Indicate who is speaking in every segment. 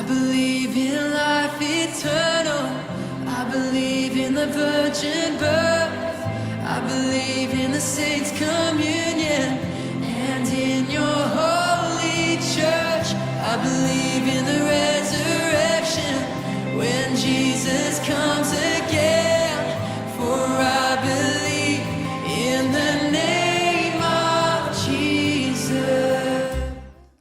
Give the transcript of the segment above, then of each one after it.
Speaker 1: believe in life eternal. I believe in the virgin birth. I believe in the saints' communion and in your holy church. I believe in the resurrection when Jesus comes again. For I believe in the name of Jesus.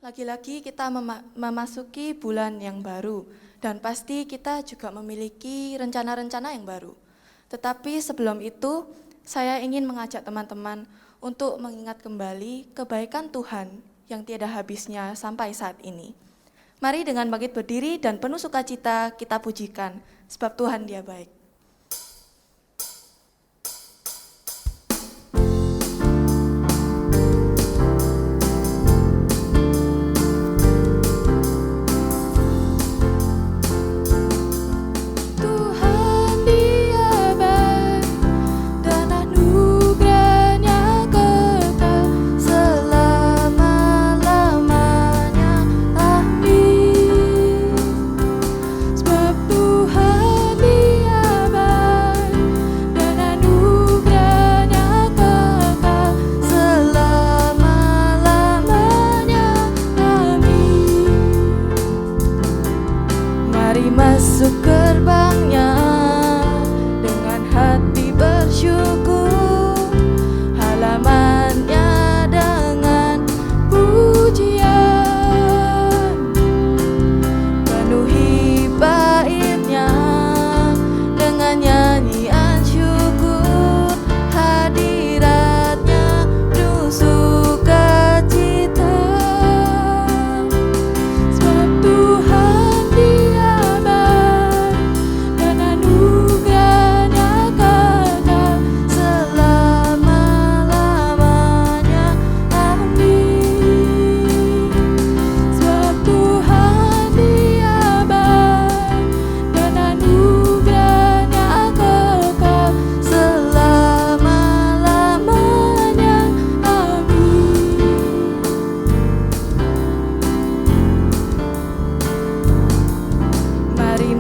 Speaker 2: Lagi-lagi kita memasuki bulan yang baru, dan pasti kita juga memiliki rencana-rencana yang baru. Tetapi sebelum itu, saya ingin mengajak teman-teman untuk mengingat kembali kebaikan Tuhan yang tiada habisnya sampai saat ini. Mari dengan bangkit berdiri dan penuh sukacita kita pujikan, sebab Tuhan Dia baik. Masuk gerbangnya dengan hati bersyukur, halamannya dengan pujian, penuhi baitnya dengan nyanyian syukur, hadiratnya penuh sukacita, sebab Tuhan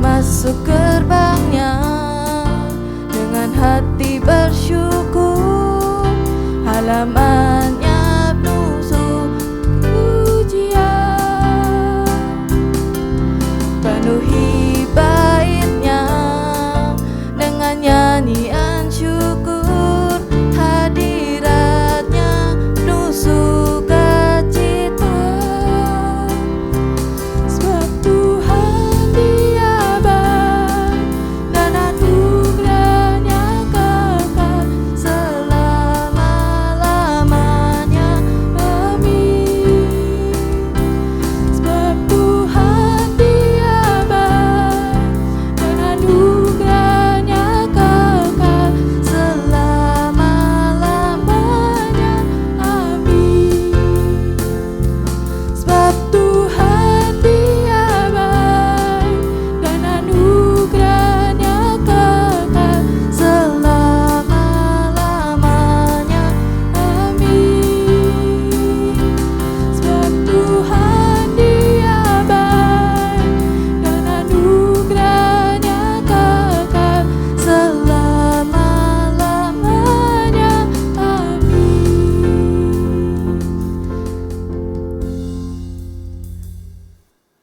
Speaker 2: masuk gerbangnya dengan hati bersyukur, halamannya penuh pujian, penuhi baitnya dengan nyanyian syukur, hadiratnya penuh sukacita, sebab Tuhan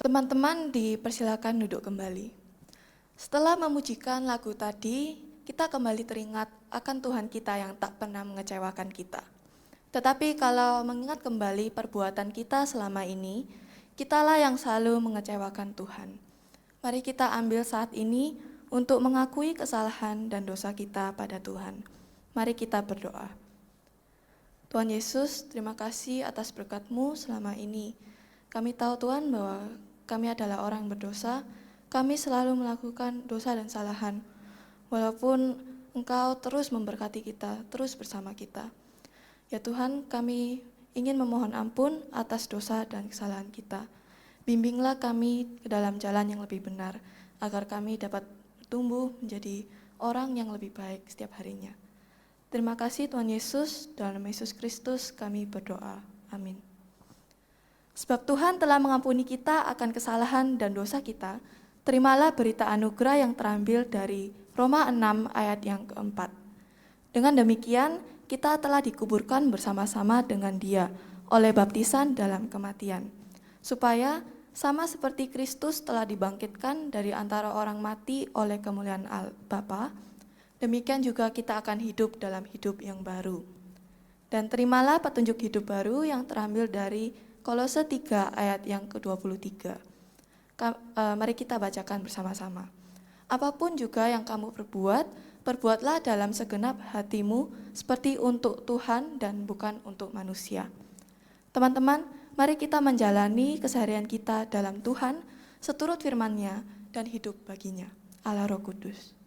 Speaker 2: teman-teman dipersilakan duduk kembali. Setelah memujikan lagu tadi, kita kembali teringat akan Tuhan kita yang tak pernah mengecewakan kita. Tetapi kalau mengingat kembali perbuatan kita selama ini, kitalah yang selalu mengecewakan Tuhan. Mari kita ambil saat ini untuk mengakui kesalahan dan dosa kita pada Tuhan. Mari kita berdoa. Tuhan Yesus, terima kasih atas berkat-Mu selama ini. Kami tahu Tuhan bahwa kami adalah orang yang berdosa, kami selalu melakukan dosa dan kesalahan. Walaupun Engkau terus memberkati kita, terus bersama kita. Ya Tuhan, kami ingin memohon ampun atas dosa dan kesalahan kita. Bimbinglah kami ke dalam jalan yang lebih benar, agar kami dapat bertumbuh menjadi orang yang lebih baik setiap harinya. Terima kasih Tuhan Yesus, dalam Yesus Kristus kami berdoa. Amin. Sebab Tuhan telah mengampuni kita akan kesalahan dan dosa kita, terimalah berita anugerah yang terambil dari Roma 6 ayat yang keempat. Dengan demikian, kita telah dikuburkan bersama-sama dengan Dia oleh baptisan dalam kematian, supaya sama seperti Kristus telah dibangkitkan dari antara orang mati oleh kemuliaan Bapa, demikian juga kita akan hidup dalam hidup yang baru. Dan terimalah petunjuk hidup baru yang terambil dari Kolose 3 ayat yang ke-23. Mari kita bacakan bersama-sama. Apapun juga yang kamu perbuat, perbuatlah dalam segenap hatimu seperti untuk Tuhan dan bukan untuk manusia. Teman-teman, mari kita menjalani keseharian kita dalam Tuhan seturut firman-Nya dan hidup baginya. Allah Roh Kudus.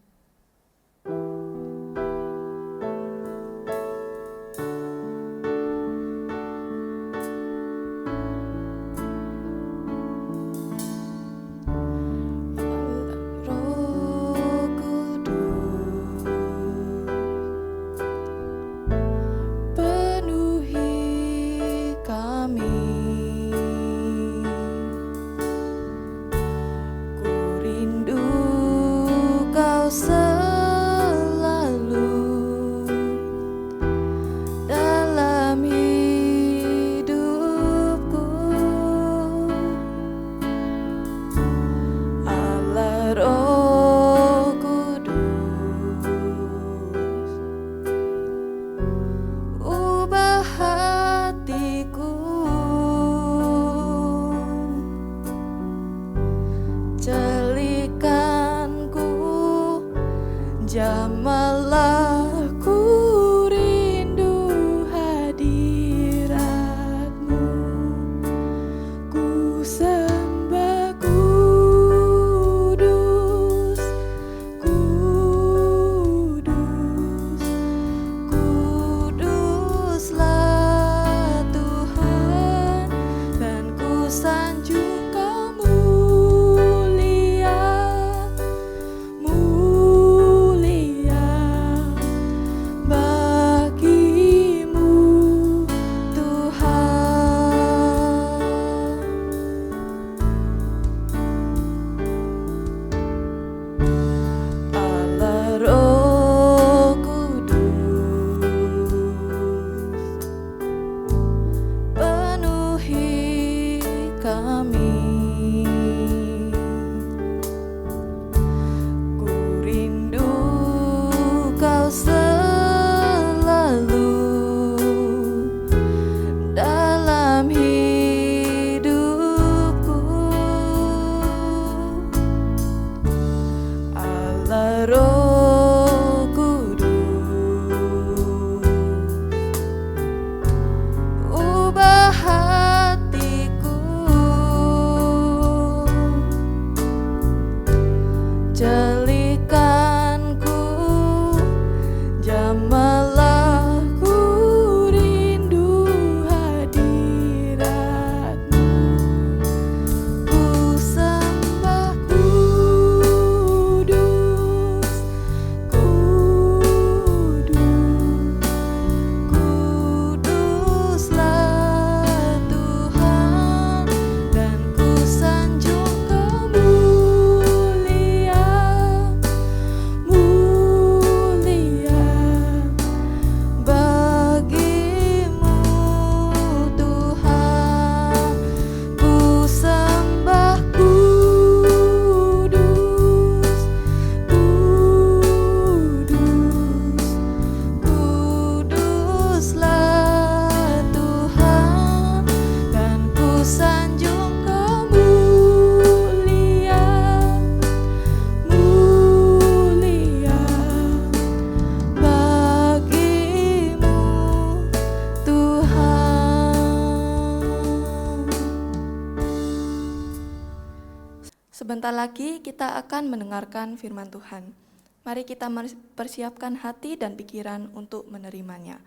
Speaker 2: Sebentar lagi kita akan mendengarkan firman Tuhan. Mari kita persiapkan hati dan pikiran untuk menerimanya.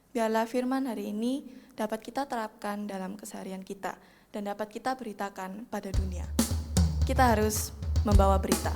Speaker 2: Biarlah firman hari ini dapat kita terapkan dalam keseharian kita dan dapat kita beritakan pada dunia. Kita harus membawa berita.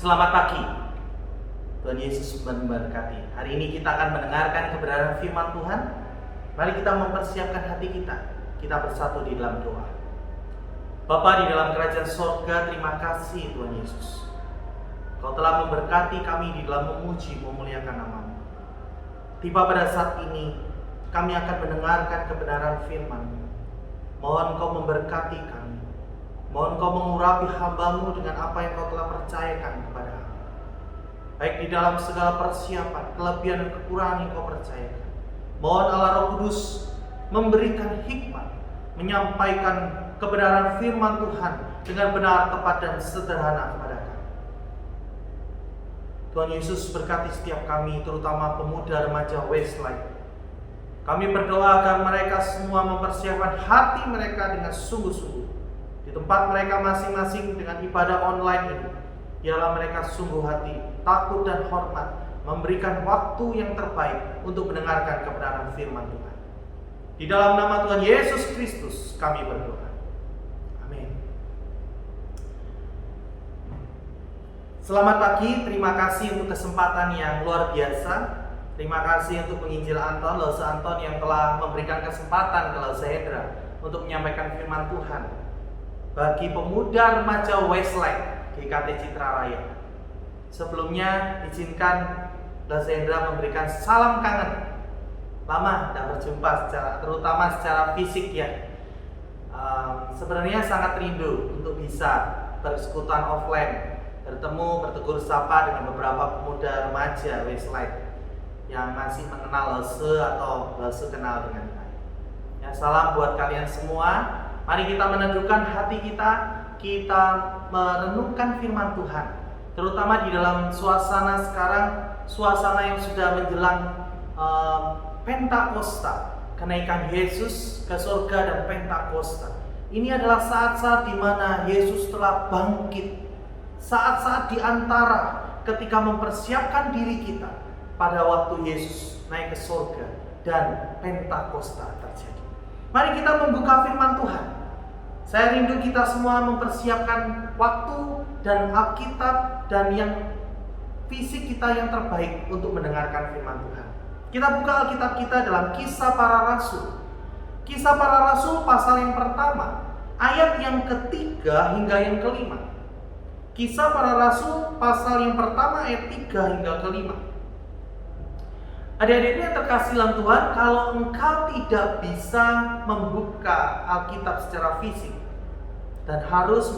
Speaker 3: Selamat pagi. Tuhan Yesus memberkati. Hari ini kita akan mendengarkan kebenaran firman Tuhan. Mari kita mempersiapkan hati kita. Kita bersatu di dalam doa. Bapa di dalam kerajaan sorga, terima kasih Tuhan Yesus. Kau telah memberkati kami di dalam memuji, memuliakan nama-Mu. Tiba pada saat ini, kami akan mendengarkan kebenaran firman-Mu. Mohon Kau memberkati kami. Mohon Kau mengurapi hamba-Mu dengan apa yang Kau telah percayakan kepada kami. Baik di dalam segala persiapan, kelebihan dan kekurangan yang Kau percayakan. Mohon Allah Roh Kudus memberikan hikmat, menyampaikan kebenaran firman Tuhan dengan benar, tepat, dan sederhana kepada kami. Tuhan Yesus berkati setiap kami, terutama pemuda remaja Westlight. Kami berdoa agar mereka semua mempersiapkan hati mereka dengan sungguh-sungguh di tempat mereka masing-masing dengan ibadah online ini. Ialah mereka sungguh hati, takut dan hormat, memberikan waktu yang terbaik untuk mendengarkan kebenaran firman Tuhan. Di dalam nama Tuhan Yesus Kristus kami berdoa. Amin. Selamat pagi, terima kasih untuk kesempatan yang luar biasa. Terima kasih untuk penginjil Anton, Lause Anton yang telah memberikan kesempatan ke Lause Hendra untuk menyampaikan firman Tuhan bagi pemuda remaja Westlight GKT Citra Raya. Sebelumnya izinkan Lause Hendra memberikan salam kangen. Lama tidak berjumpa terutama secara fisik ya. Sebenarnya sangat rindu untuk bisa bersekutuan offline, bertemu, bertegur sapa dengan beberapa pemuda remaja Westlight yang masih mengenal Lause atau Lause kenal dengan baik. Ya, salam buat kalian semua. Mari kita meneduhkan hati kita merenungkan firman Tuhan, terutama di dalam suasana sekarang, suasana yang sudah menjelang Pentakosta, kenaikan Yesus ke surga dan Pentakosta. Ini adalah saat-saat di mana Yesus telah bangkit, saat-saat di antara ketika mempersiapkan diri kita pada waktu Yesus naik ke surga dan Pentakosta terjadi. Mari kita membuka firman Tuhan. Saya rindu kita semua mempersiapkan waktu dan Alkitab dan yang fisik kita yang terbaik untuk mendengarkan firman Tuhan. Kita buka Alkitab kita dalam Kisah Para Rasul. Kisah Para Rasul pasal yang pertama, ayat yang ketiga hingga yang kelima. Kisah Para Rasul pasal yang pertama ayat 3 hingga kelima. Adik-adikku yang terkasih dalam Tuhan, kalau engkau tidak bisa membuka Alkitab secara fisik dan harus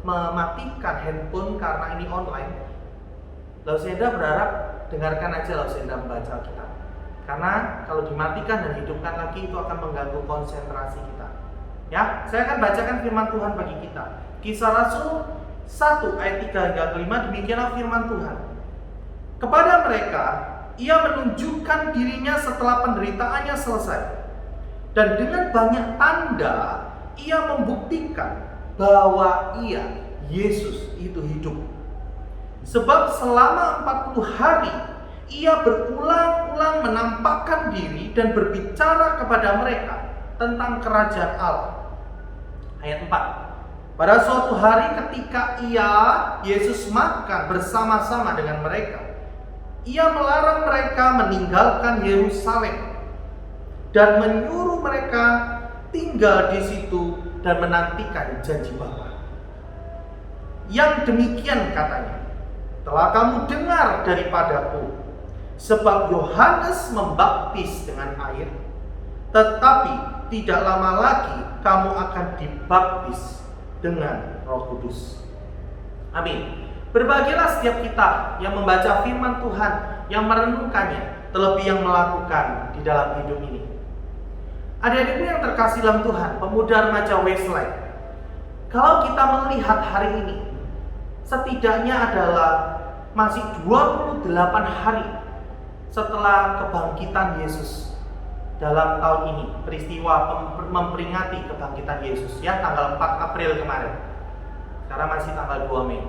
Speaker 3: mematikan handphone karena ini online, Lause Hendra berharap dengarkan aja Lause Hendra membaca Alkitab. Karena kalau dimatikan dan hidupkan lagi itu akan mengganggu konsentrasi kita. Ya, saya akan bacakan firman Tuhan bagi kita. Kisah Rasul 1 ayat 3 hingga 5, demikianlah firman Tuhan. Kepada mereka ia menunjukkan dirinya setelah penderitaannya selesai. Dan dengan banyak tanda ia membuktikan bahwa ia, Yesus, itu hidup. Sebab selama 40 hari ia berulang-ulang menampakkan diri dan berbicara kepada mereka tentang kerajaan Allah. Ayat 4. Pada suatu hari ketika Yesus makan bersama-sama dengan mereka, ia melarang mereka meninggalkan Yerusalem dan menyuruh mereka tinggal di situ dan menantikan janji Bapa. Yang demikian katanya, telah kamu dengar daripadaku, sebab Yohanes membaptis dengan air, tetapi tidak lama lagi kamu akan dibaptis dengan Roh Kudus. Amin. Berbahagialah setiap kita yang membaca firman Tuhan, yang merenungkannya, terlebih yang melakukan di dalam hidup ini. Adik-adikku yang terkasih dalam Tuhan, pemuda remaja Westlight, kalau kita melihat hari ini, setidaknya adalah masih 28 hari setelah kebangkitan Yesus. Dalam tahun ini, peristiwa memperingati kebangkitan Yesus, ya, tanggal 4 April kemarin. Sekarang masih tanggal 2 Mei.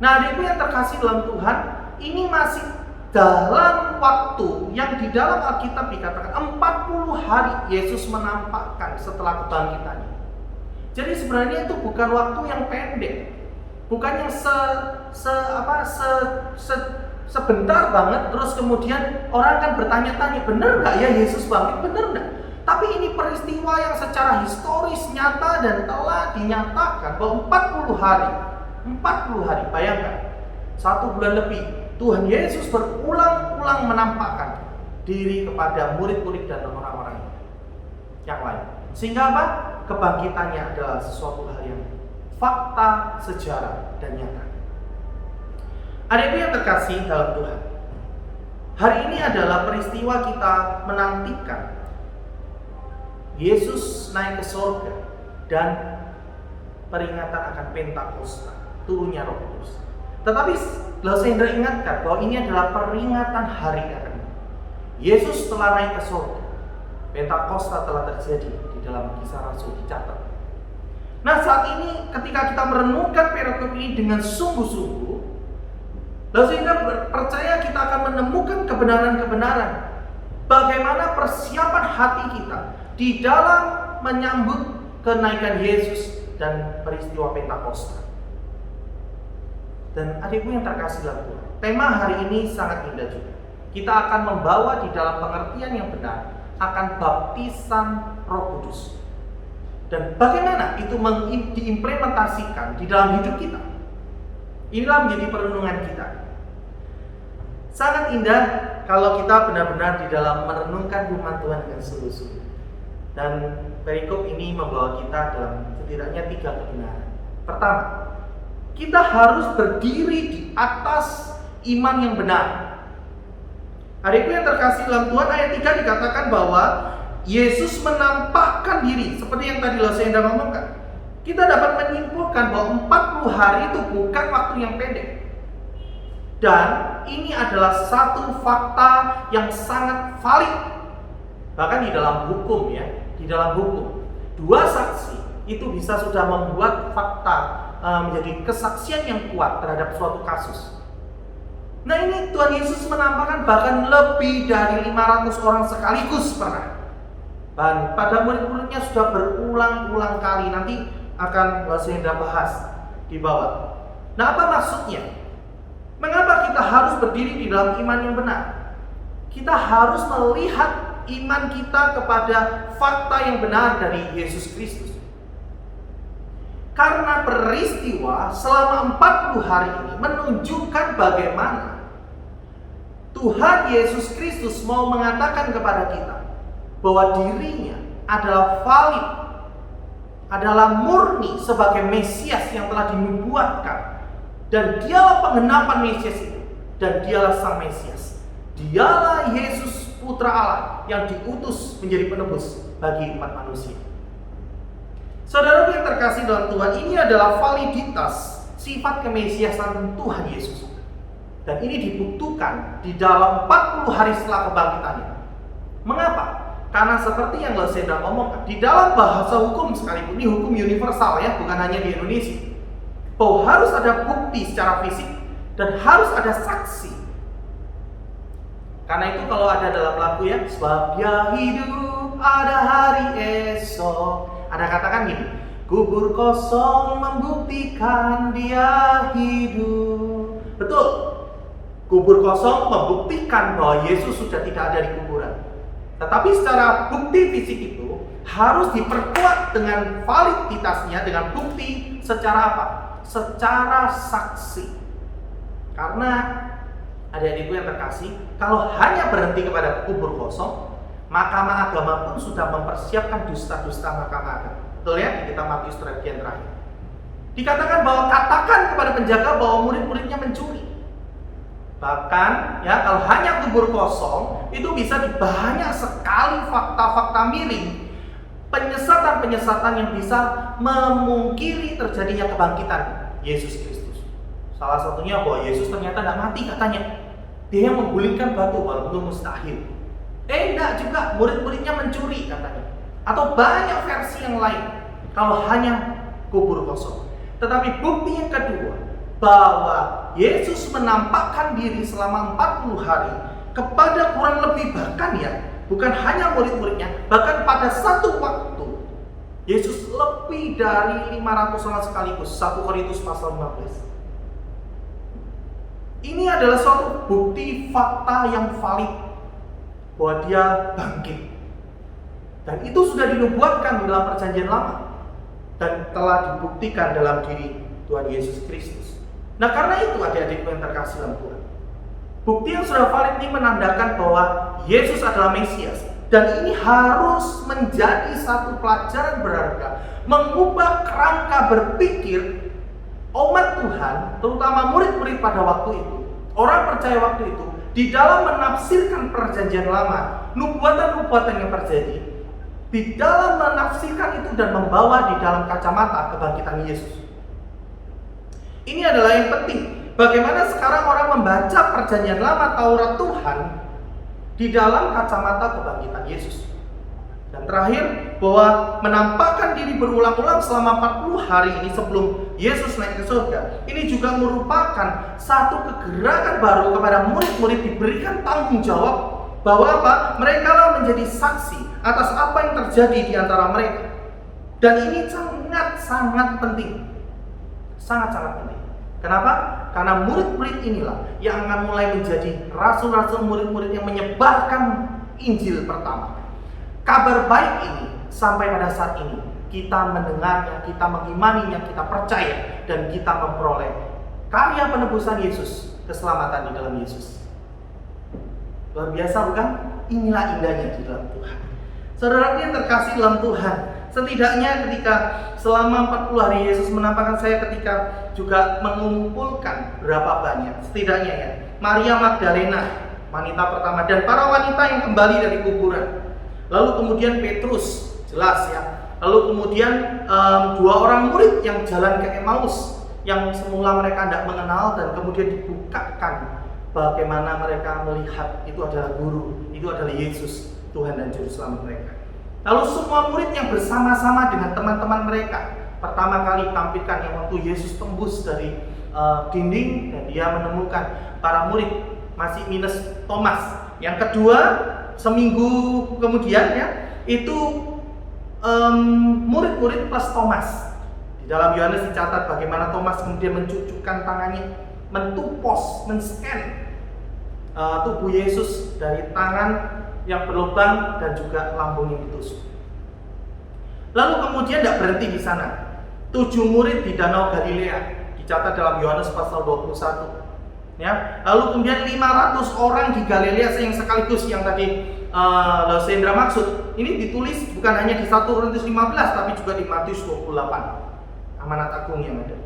Speaker 3: Nah, adikku yang terkasih dalam Tuhan, ini masih dalam waktu yang di dalam Alkitab dikatakan 40 hari Yesus menampakkan setelah kebangkitannya. Jadi sebenarnya itu bukan waktu yang pendek. Bukan yang sebentar banget terus kemudian orang akan bertanya-tanya, benar nggak ya Yesus bangkit, benar nggak? Tapi ini peristiwa yang secara historis nyata dan telah dinyatakan bahwa 40 hari, bayangkan 1 bulan lebih Tuhan Yesus berulang-ulang menampakkan diri kepada murid-murid dan orang-orang yang lain. Sehingga apa? Kebangkitannya adalah sesuatu hal yang fakta, sejarah, dan nyata. Adikku yang terkasih dalam Tuhan, hari ini adalah peristiwa kita menantikan Yesus naik ke surga dan peringatan akan Pentakosta, turunnya Roh Kudus. Tetapi Lasendra ingatkan bahwa ini adalah peringatan hari akan Yesus telah naik ke surga. Pentakosta telah terjadi di dalam Kisah Rasul dicatat. Nah, saat ini ketika kita merenungkan perikop ini dengan sungguh-sungguh, Lasendra percaya kita akan menemukan kebenaran-kebenaran bagaimana persiapan hati kita di dalam menyambut kenaikan Yesus dan peristiwa Pentakosta. Dan adikku yang terkasih dalam Tuhan, tema hari ini sangat indah juga. Kita akan membawa di dalam pengertian yang benar akan baptisan Roh Kudus. Dan bagaimana itu diimplementasikan di dalam hidup kita. Inilah menjadi perenungan kita. Sangat indah kalau kita benar-benar di dalam merenungkan firman Tuhan dengan sungguh-sungguh. Dan perikop ini membawa kita dalam setidaknya 3 kebenaran. Pertama, kita harus berdiri di atas iman yang benar. Adikku yang terkasih dalam Tuhan, ayat 3 dikatakan bahwa Yesus menampakkan diri, seperti yang tadi Lasendra ngomongkan. Kita dapat menyimpulkan bahwa 40 hari itu bukan waktu yang pendek. Dan ini adalah satu fakta yang sangat valid. Bahkan di dalam hukum ya, di dalam hukum 2 saksi itu bisa sudah membuat fakta menjadi kesaksian yang kuat terhadap suatu kasus. Nah, ini Tuhan Yesus menampakkan bahkan lebih dari 500 orang sekaligus pernah. Dan pada murid-muridnya sudah berulang-ulang kali, nanti akan Lasendra bahas di bawah. Nah, apa maksudnya? Mengapa kita harus berdiri di dalam iman yang benar? Kita harus melihat iman kita kepada fakta yang benar dari Yesus Kristus. Karena peristiwa selama 40 hari ini menunjukkan bagaimana Tuhan Yesus Kristus mau mengatakan kepada kita bahwa dirinya adalah valid, adalah murni sebagai Mesias yang telah dinubuatkan, dan dialah penggenapan Mesias itu, dan dialah Sang Mesias. Dialah Yesus Putra Allah yang diutus menjadi penebus bagi umat manusia. Saudara yang terkasih dalam Tuhan, ini adalah validitas sifat kemesiasan Tuhan Yesus. Dan ini dibuktikan di dalam 40 hari setelah kebangkitannya. Mengapa? Karena seperti yang Lasendra ngomong, di dalam bahasa hukum sekalipun, ini hukum universal ya, bukan hanya di Indonesia, bahwa harus ada bukti secara fisik dan harus ada saksi. Karena itu kalau ada dalam lagu ya, sebab dia hidup ada hari esok, ada katakan gini, kubur kosong membuktikan dia hidup. Betul, kubur kosong membuktikan bahwa Yesus sudah tidak ada di kuburan. Tetapi secara bukti fisik itu harus diperkuat dengan validitasnya, dengan bukti secara apa? Secara saksi. Karena adik-adikku yang terkasih, kalau hanya berhenti kepada kubur kosong, Mahkamah Agama pun sudah mempersiapkan dusta-dusta Mahkamah Agama. Betul ya? Di kitab Matius bagian terakhir dikatakan bahwa katakan kepada penjaga bahwa murid-muridnya mencuri. Bahkan ya, kalau hanya kubur kosong itu bisa banyak sekali fakta-fakta miring, penyesatan-penyesatan yang bisa memungkiri terjadinya kebangkitan Yesus Kristus. Salah satunya bahwa Yesus ternyata tidak mati katanya. Dia yang menggulingkan batu walaupun itu mustahil. Enggak juga, murid-muridnya mencuri katanya. Atau banyak versi yang lain kalau hanya kubur kosong. Tetapi bukti yang kedua, bahwa Yesus menampakkan diri selama 40 hari kepada kurang lebih, bahkan ya, bukan hanya murid-muridnya, bahkan pada satu waktu Yesus lebih dari 500 orang sekaligus. 1 Korintus pasal 15. Ini adalah suatu bukti fakta yang valid bahwa dia bangkit. Dan itu sudah dinubuatkan dalam perjanjian lama dan telah dibuktikan dalam diri Tuhan Yesus Kristus. Nah, karena itu adik-adik yang terkasih dalam Tuhan, bukti yang sudah valid ini menandakan bahwa Yesus adalah Mesias. Dan ini harus menjadi satu pelajaran berharga, mengubah kerangka berpikir umat Tuhan, terutama murid-murid pada waktu itu, orang percaya waktu itu, di dalam menafsirkan perjanjian lama, nubuatan-nubuatan yang terjadi, di dalam menafsirkan itu dan membawa di dalam kacamata kebangkitan Yesus. Ini adalah yang penting. Bagaimana sekarang orang membaca perjanjian lama Taurat Tuhan di dalam kacamata kebangkitan Yesus. Dan terakhir, bahwa menampakkan diri berulang-ulang selama 40 hari ini sebelum Yesus naik ke surga, ini juga merupakan satu kegerakan baru kepada murid-murid, diberikan tanggung jawab bahwa apa? Mereka lah menjadi saksi atas apa yang terjadi di antara mereka. Dan ini sangat-sangat penting. Sangat-sangat penting. Kenapa? Karena murid-murid inilah yang akan mulai menjadi rasul-rasul, murid-murid yang menyebarkan Injil pertama. Kabar baik ini sampai pada saat ini kita mendengarnya, kita mengimaninya, kita percaya, dan kita memperoleh karya penebusan Yesus, keselamatan di dalam Yesus. Luar biasa bukan? Inilah indahnya di dalam Tuhan. Saudara yang terkasih dalam Tuhan, setidaknya ketika selama 40 hari Yesus menampakkan saya ketika juga mengumpulkan berapa banyak, setidaknya ya, Maria Magdalena, wanita pertama, dan para wanita yang kembali dari kuburan. Lalu kemudian Petrus, jelas ya. Lalu kemudian 2 orang murid yang jalan ke Emmaus, yang semula mereka tidak mengenal, dan kemudian dibukakan bagaimana mereka melihat itu adalah guru, itu adalah Yesus, Tuhan dan Juru Selamat mereka. Lalu semua murid yang bersama-sama dengan teman-teman mereka, pertama kali tampilkan yang waktu Yesus tembus dari dinding dan dia menemukan para murid masih minus Thomas. Yang kedua, seminggu kemudian ya, itu murid-murid plus Thomas. Di dalam Yohanes dicatat bagaimana Thomas kemudian mencucukkan tangannya, mentupos, men-scan tubuh Yesus dari tangan yang berlubang dan juga lambung yang ditusuk. Lalu kemudian tidak berhenti di sana. 7 murid di Danau Galilea dicatat dalam Yohanes pasal 21. Ya, lalu kemudian 500 orang di Galilea yang sekaligus yang tadi Sendra maksud. Ini ditulis bukan hanya di 1 Korintus 15 tapi juga di Matius 28. Amanat agung yang ada.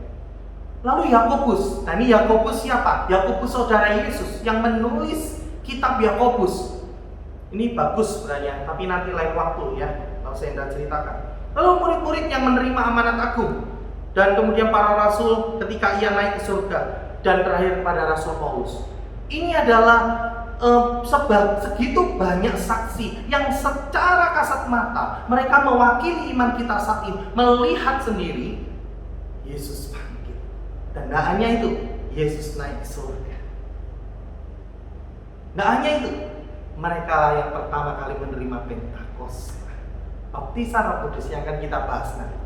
Speaker 3: Lalu Yakobus. Nah, ini Yakobus siapa? Yakobus saudara Yesus yang menulis kitab Yakobus. Ini bagus sebenarnya, tapi nanti lain waktu ya, kalau saya tidak ceritakan. Lalu murid-murid yang menerima amanat agung, dan kemudian para rasul ketika ia naik ke surga, dan terakhir kepada Rasul Paulus. Ini adalah segitu banyak saksi yang secara kasat mata mereka mewakili iman kita saat ini, melihat sendiri Yesus bangkit. Dan tidak hanya itu, Yesus naik ke surga. Tidak hanya itu, mereka lah yang pertama kali menerima Pentakosta, baptisan Roh Kudus yang akan kita bahas nanti.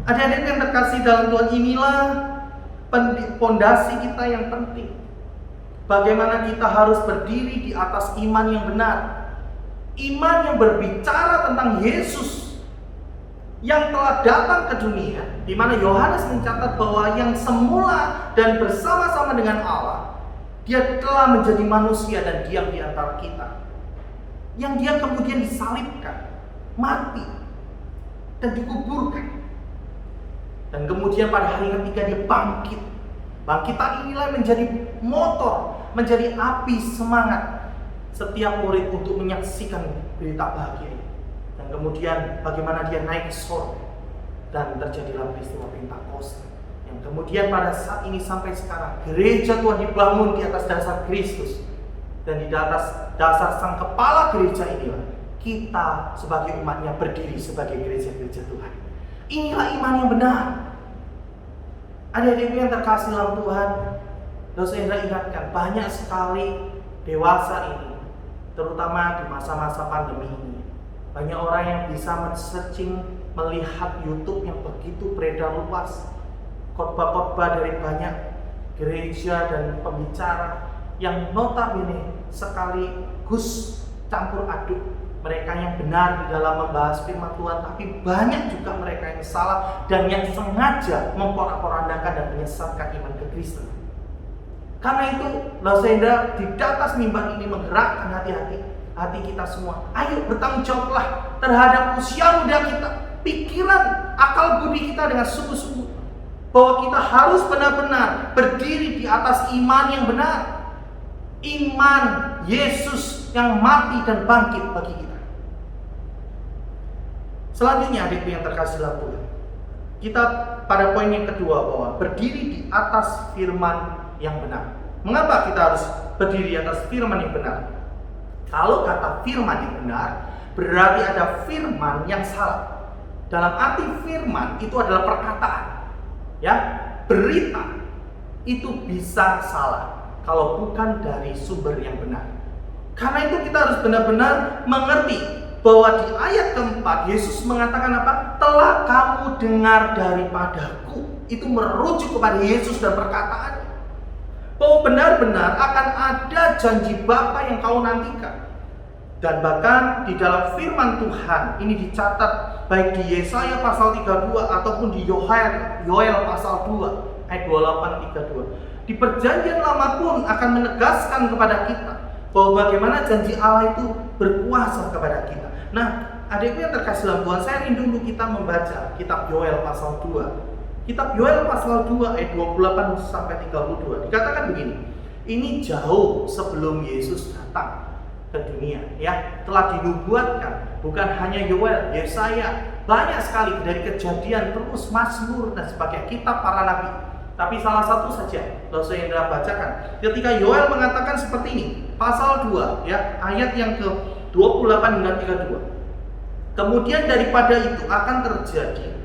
Speaker 3: Adik-adik yang terkasih dalam Tuhan, inilah pondasi kita yang penting. Bagaimana kita harus berdiri di atas iman yang benar, iman yang berbicara tentang Yesus yang telah datang ke dunia, di mana Yohanes mencatat bahwa yang semula dan bersama-sama dengan Allah, dia telah menjadi manusia dan diam di antara kita. Yang dia kemudian disalibkan, mati, dan dikuburkan. Dan kemudian pada hari ketiga dia bangkit. Bangkitan inilah menjadi motor, menjadi api semangat setiap murid untuk menyaksikan berita bahagia. Dan kemudian bagaimana dia naik ke surga dan terjadilah peristiwa Pentakosta. Kemudian pada saat ini sampai sekarang gereja Tuhan dibangun di atas dasar Kristus. Dan di atas dasar sang kepala gereja inilah kita sebagai umatnya berdiri sebagai gereja-gereja Tuhan. Inilah iman yang benar. Adik-adik yang terkasih dalam Tuhan, dosa Hendra ingatkan, banyak sekali dewasa ini, terutama di masa-masa pandemi ini, Banyak orang yang bisa men-searching, melihat YouTube yang begitu beredar luas, khotbah-khotbah dari banyak gereja dan pembicara yang notabene sekaligus campur aduk. Mereka yang benar di dalam membahas firman Tuhan, tapi banyak juga mereka yang salah dan yang sengaja memporak-porandakan dan menyesatkan iman kekristenan. Karena itu, Lausenda di atas mimbar ini menggerakkan hati kita semua. Ayo bertanggung jawablah terhadap usia muda kita, pikiran, akal budi kita dengan sungguh-sungguh, bahwa kita harus benar-benar berdiri di atas iman yang benar. Iman Yesus yang mati dan bangkit bagi kita. Selanjutnya, adikku yang terkasih dalam Tuhan, kita pada poin yang kedua, bahwa berdiri di atas firman yang benar. Mengapa kita harus berdiri di atas firman yang benar? Kalau kata firman yang benar, berarti ada firman yang salah. Dalam arti firman itu adalah perkataan, ya, berita itu bisa salah kalau bukan dari sumber yang benar. Karena itu kita harus benar-benar mengerti bahwa di ayat keempat Yesus mengatakan apa? Telah kamu dengar daripadaku. Itu merujuk kepada Yesus dan perkataan, bahwa benar-benar akan ada janji Bapa yang kau nantikan. Dan bahkan di dalam firman Tuhan ini dicatat baik di Yesaya pasal 32 ataupun di Yoel pasal 2 ayat 28-32. Di perjanjian lama pun akan menegaskan kepada kita bahwa bagaimana janji Allah itu berkuasa kepada kita. Nah, adikku yang terkasih dalam Tuhan, saya rindu dulu kita membaca kitab Yoel pasal 2. Kitab Yoel pasal 2 ayat 28 sampai 32. Dikatakan begini, ini jauh sebelum Yesus datang ke dunia, ya, telah dinubuatkan bukan hanya Yoel, Yesaya, banyak sekali dari Kejadian, terus Mazmur dan sebagainya, kitab para nabi. Tapi salah satu saja kalau saya hendak bacakan, ketika Yoel mengatakan seperti ini, pasal 2, ya, ayat yang ke 28 dan 32. Kemudian daripada itu akan terjadi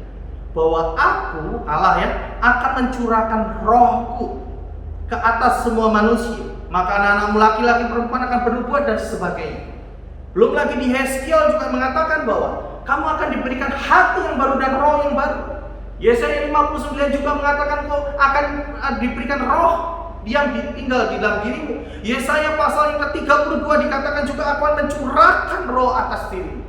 Speaker 3: bahwa aku, Allah ya, akan mencurahkan rohku ke atas semua manusia. Maka anak-anakmu laki-laki perempuan akan bernubuat dan sebagainya. Belum lagi di Heskiel juga mengatakan bahwa kamu akan diberikan hati yang baru dan roh yang baru. Yesaya 59 juga mengatakan kau akan diberikan roh yang tinggal di dalam dirimu. Yesaya pasal yang ke-32 dikatakan juga aku akan mencurahkan roh atas dirimu.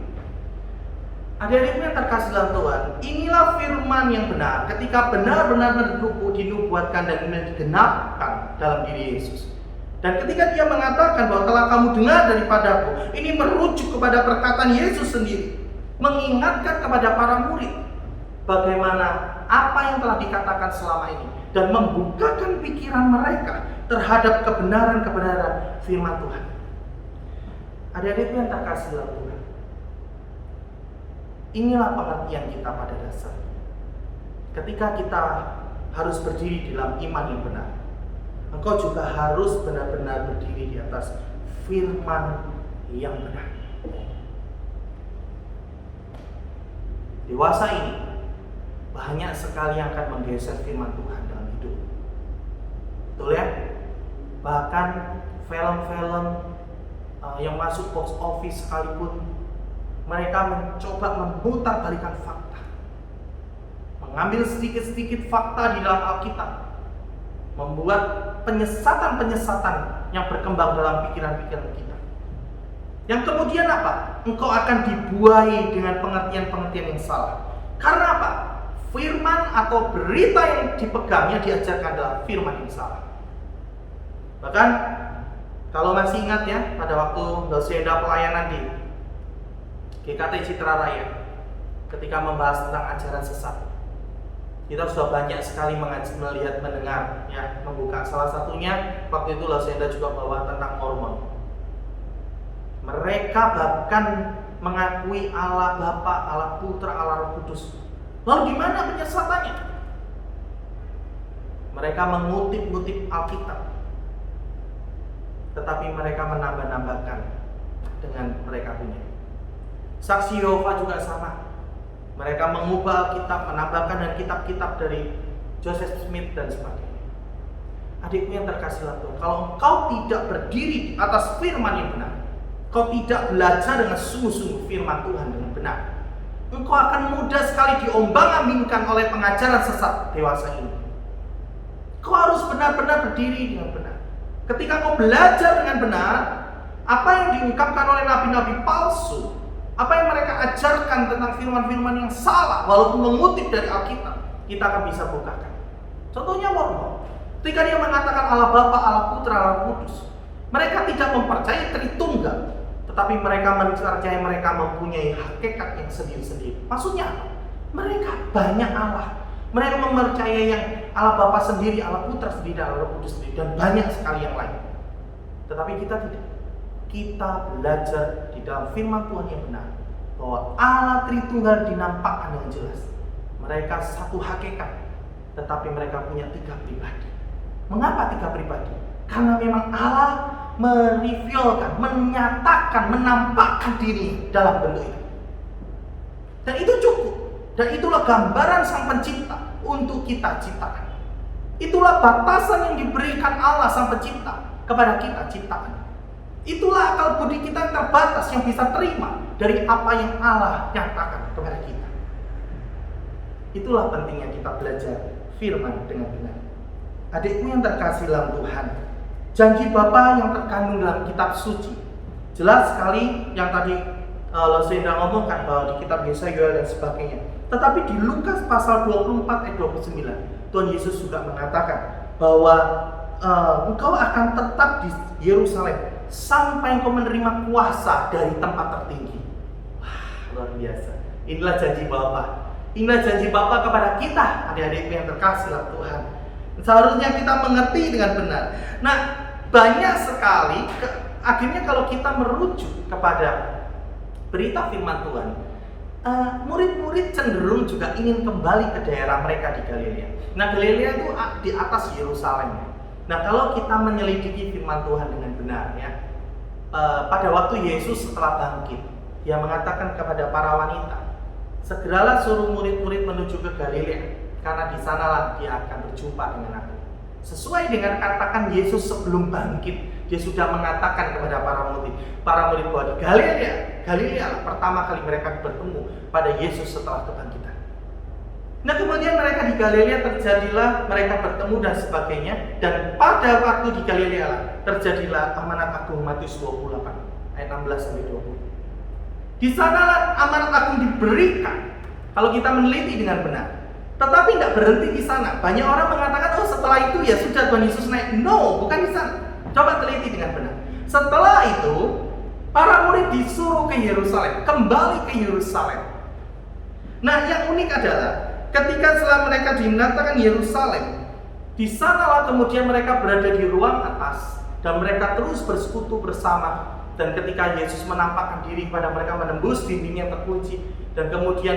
Speaker 3: Adik-adikku yang terkasih dalam Tuhan, inilah firman yang benar ketika benar-benar dinubuatkan dan digenapkan dalam diri Yesus. Dan ketika dia mengatakan bahwa telah kamu dengar daripadaku, ini merujuk kepada perkataan Yesus sendiri, mengingatkan kepada para murid bagaimana apa yang telah dikatakan selama ini dan membukakan pikiran mereka terhadap kebenaran-kebenaran firman Tuhan. Adik-adikku yang terkasih dalam Tuhan, inilah pengertian kita pada dasar. Ketika kita harus berdiri dalam iman yang benar, engkau juga harus benar-benar berdiri di atas firman yang benar. Dewasa ini banyak sekali yang akan menggeser firman Tuhan dalam hidup. Betul ya? Bahkan film-film yang masuk box office sekalipun, mereka mencoba memutar-balikan fakta, mengambil sedikit-sedikit fakta di dalam Alkitab, membuat penyesatan-penyesatan yang berkembang dalam pikiran-pikiran kita. Yang kemudian apa? Engkau akan dibuai dengan pengertian-pengertian yang salah. Karena apa? Firman atau berita yang dipegangnya diajarkan dalam firman yang salah. Bahkan kalau masih ingat ya, pada waktu Lausenda pelayanan di GKT Citra Raya, ketika membahas tentang ajaran sesat, kita sudah banyak sekali melihat, mendengar, ya, membuka. Salah satunya waktu itu Lausenda juga bawa tentang Mormon. Mereka bahkan mengakui Allah Bapa, Allah Putra, Allah Roh Kudus. Lalu di mana penyesatannya? Mereka mengutip-ngutip Alkitab, tetapi mereka menambah-nambahkan dengan mereka punya. Saksi Yehova juga sama. Mereka mengubah Alkitab, menambahkan dan kitab-kitab dari Joseph Smith dan sebagainya. Adikku yang terkasih dalam Tuhan, kalau engkau tidak berdiri di atas firman yang benar, kau tidak belajar dengan sungguh-sungguh firman Tuhan dengan benar, engkau akan mudah sekali diombang-ambingkan oleh pengajaran sesat dewasa ini. Kau harus benar-benar berdiri dengan benar. Ketika kau belajar dengan benar, apa yang diungkapkan oleh nabi-nabi palsu, apa yang mereka ajarkan tentang firman-firman yang salah, walaupun mengutip dari Alkitab, kita akan bisa bukakan. Contohnya Mormon, ketika dia mengatakan Allah Bapa, Allah Putra, Allah Kudus, mereka tidak mempercayai Tritunggal, tetapi mereka mempercayai mereka mempunyai hakikat yang sendiri-sendiri. Maksudnya apa? Mereka banyak Allah. Mereka mempercayai yang Allah Bapa sendiri, Allah Putra sendiri, dan Allah Kudus sendiri, dan banyak sekali yang lain. Tetapi kita tidak. Kita belajar di dalam firman Tuhan yang benar bahwa Allah Tritunggal dinampakkan dengan jelas. Mereka satu hakikat, tetapi mereka punya 3 pribadi. Mengapa 3 pribadi? Karena memang Allah merevealkan, menyatakan, menampakkan diri dalam bentuk itu. Dan itu cukup. Dan itulah gambaran Sang Pencipta untuk kita ciptakan. Itulah batasan yang diberikan Allah Sang Pencipta kepada kita ciptakan. Itulah akal budi kita yang terbatas yang bisa terima dari apa yang Allah nyatakan kepada kita. Itulah pentingnya kita belajar firman dengan benar. Adikku yang terkasih dalam Tuhan, janji Bapa yang terkandung dalam kitab suci jelas sekali yang tadi Losenda ngomongkan bahwa di kitab Yesaya dan sebagainya. Tetapi di Lukas pasal 24 ayat 29, Tuhan Yesus juga mengatakan bahwa engkau akan tetap di Yerusalem sampai engkau menerima kuasa dari tempat tertinggi. Wah, luar biasa. Inilah janji Bapa. Inilah janji Bapa kepada kita, adik-adikku yang terkasih dalam Tuhan. Seharusnya kita mengerti dengan benar. Nah, banyak sekali akhirnya kalau kita merujuk kepada berita firman Tuhan, murid-murid cenderung juga ingin kembali ke daerah mereka di Galilea. Nah, Galilea itu di atas Yerusalem. Nah, kalau kita menyelidiki firman Tuhan dengan benar ya, pada waktu Yesus setelah bangkit, dia mengatakan kepada para wanita, segeralah suruh murid-murid menuju ke Galilea, karena di sanalah dia akan berjumpa dengan aku. Sesuai dengan katakan Yesus sebelum bangkit, dia sudah mengatakan kepada para murid bahwa di Galilea pertama kali mereka bertemu pada Yesus setelah kebangkitan. Nah, kemudian mereka di Galilea terjadilah mereka bertemu dan sebagainya, dan pada waktu di Galilea terjadilah amanat agung Matius 28 ayat 16 sampai 20. Di sanalah amanat agung diberikan. Kalau kita meneliti dengan benar. Tetapi tidak berhenti di sana. Banyak orang mengatakan, oh setelah itu ya sudah Tuhan Yesus naik. No, bukan di sana. Coba teliti dengan benar. Setelah itu, para murid disuruh ke Yerusalem, kembali ke Yerusalem. Nah, yang unik adalah ketika setelah mereka dinyatakan Yerusalem, di sanalah kemudian mereka berada di ruang atas dan mereka terus bersekutu bersama. Dan ketika Yesus menampakkan diri kepada mereka, menembus dinding yang terkunci, dan kemudian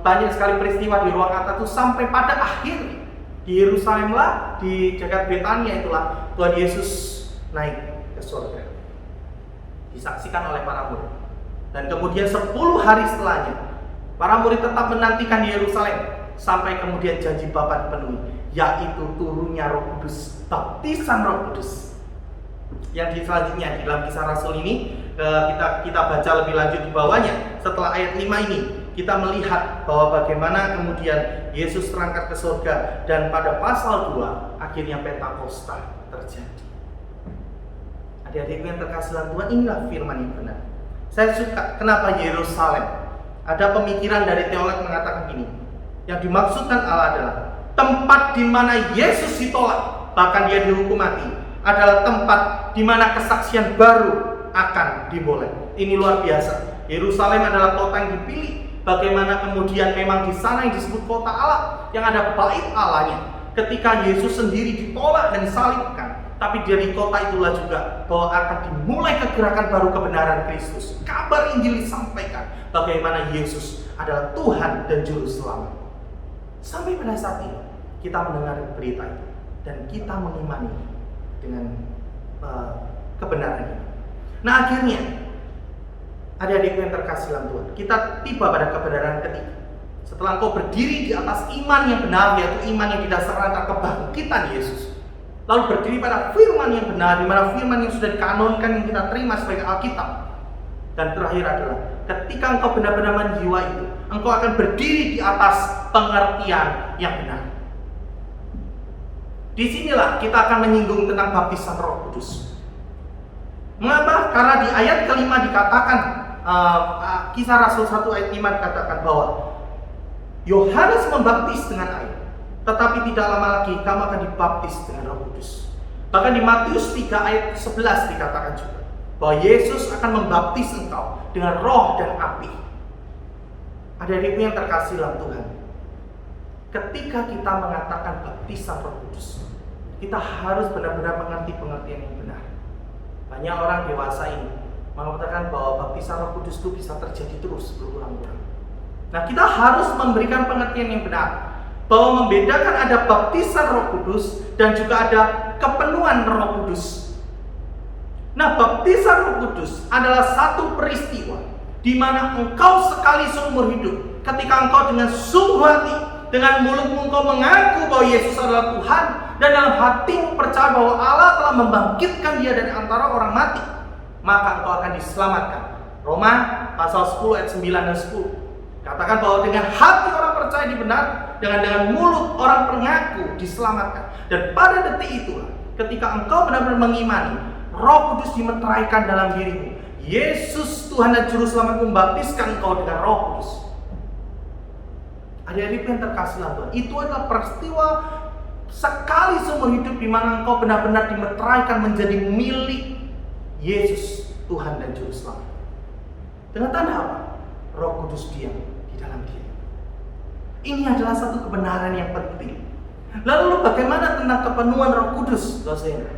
Speaker 3: banyak sekali peristiwa di ruang atas itu sampai pada akhirnya di Yerusalem lah, di dekat Betania itulah Tuhan Yesus naik ke surga, disaksikan oleh para murid. Dan kemudian 10 hari setelahnya para murid tetap menantikan di Yerusalem sampai kemudian janji Bapa dipenuhi, yaitu turunnya Roh Kudus, baptisan Roh Kudus. Yang di selanjutnya di dalam Kisah Rasul ini kita baca lebih lanjut di bawahnya. Setelah ayat 5 ini kita melihat bahwa bagaimana kemudian Yesus terangkat ke surga, dan pada pasal 2 akhirnya Pentakosta terjadi. Adik-adikku yang terkasih dalam Tuhan, inilah firman yang benar. Saya suka kenapa Yerusalem. Ada pemikiran dari teolog mengatakan gini, yang dimaksudkan Allah adalah tempat di mana Yesus ditolak, bahkan dia dihukum mati, adalah tempat di mana kesaksian baru akan dimulai. Ini luar biasa. Yerusalem adalah kota yang dipilih. Bagaimana kemudian memang di sana yang disebut kota Allah, yang ada bait Allahnya. Ketika Yesus sendiri ditolak dan disalibkan, tapi dari kota itulah juga bahwa akan dimulai kegerakan baru kebenaran Kristus. Kabar Injil disampaikan bagaimana Yesus adalah Tuhan dan Juru Selamat. Sampai pada saat ini kita mendengar berita itu dan kita mengimani dengan kebenaran ini. Nah, akhirnya adik-adikku yang terkasih dalam Tuhan, kita tiba pada kebenaran ketiga. Setelah engkau berdiri di atas iman yang benar, yaitu iman yang didasarkan atas kebangkitan Yesus, lalu berdiri pada firman yang benar, di mana firman yang sudah dikanonkan yang kita terima sebagai Alkitab. Dan terakhir adalah ketika engkau benar-benar menjiwa itu, engkau akan berdiri di atas pengertian yang benar. Disinilah kita akan menyinggung tentang baptisan Roh Kudus. Mengapa? Karena di ayat kelima dikatakan, Kisah Rasul 1 ayat 5 dikatakan bahwa Yohanes membaptis dengan air, tetapi tidak lama lagi kamu akan dibaptis dengan Roh Kudus. Bahkan di Matius 3 ayat 11 dikatakan juga bahwa Yesus akan membaptis engkau dengan roh dan api. Adik-adikku yang terkasih dalam Tuhan, ketika kita mengatakan baptisan Roh Kudus, kita harus benar-benar mengerti pengertian yang benar. Banyak orang dewasa ini mengatakan bahwa baptisan Roh Kudus itu bisa terjadi terus berulang-ulang. Nah, kita harus memberikan pengertian yang benar bahwa membedakan ada baptisan Roh Kudus dan juga ada kepenuhan Roh Kudus. Nah, baptisan Roh Kudus adalah satu peristiwa di mana engkau sekali seumur hidup, ketika engkau dengan sungguh hati, dengan mulutmu engkau mengaku bahwa Yesus adalah Tuhan, dan dalam hatimu percaya bahwa Allah telah membangkitkan dia dari antara orang mati, maka engkau akan diselamatkan. Roma pasal 10 ayat 9 dan 10 katakan bahwa dengan hati orang percaya dibenar, dengan mulut orang mengaku diselamatkan. Dan pada detik itulah ketika engkau benar-benar mengimani, Roh Kudus dimeteraikan dalam dirimu. Yesus Tuhan dan Juru Selamat membaptiskan engkau dengan Roh Kudus. Adik-adik yang terkasih dalam Tuhan, itu adalah peristiwa sekali seumur hidup di mana engkau benar-benar dimeteraikan menjadi milik Yesus Tuhan dan Juru Selamat. Dengan tanda apa? Roh Kudus diam di dalam diri. Ini adalah satu kebenaran yang penting. Lalu bagaimana tentang kepenuhan Roh Kudus, saudara?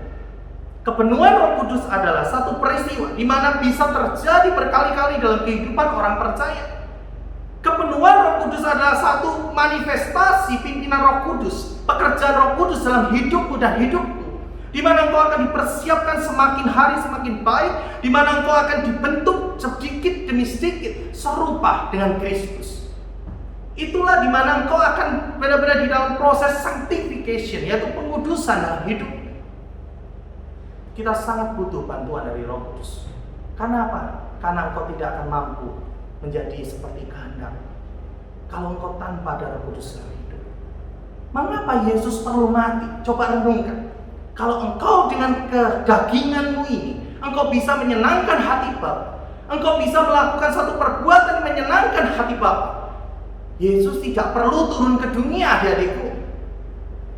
Speaker 3: Kepenuhan Roh Kudus adalah satu peristiwa di mana bisa terjadi berkali-kali dalam kehidupan orang percaya. Kepenuhan Roh Kudus adalah satu manifestasi pimpinan Roh Kudus, pekerjaan Roh Kudus dalam hidupmu dan hidupku, di mana engkau akan dipersiapkan semakin hari semakin baik, di mana engkau akan dibentuk sedikit demi sedikit serupa dengan Kristus. Itulah di mana engkau akan benar-benar di dalam proses sanctification, yaitu pengudusan dalam hidup. Kita sangat butuh bantuan dari Roh Kudus. Karena apa? Karena engkau tidak akan mampu menjadi seperti kehendak kalau engkau tanpa Roh Kudus dalam hidup. Mengapa Yesus perlu mati? Coba renungkan. Kalau engkau dengan kedaginganmu ini, engkau bisa menyenangkan hati Bapa, engkau bisa melakukan satu perbuatan yang menyenangkan hati Bapa, Yesus tidak perlu turun ke dunia, adik-adikku.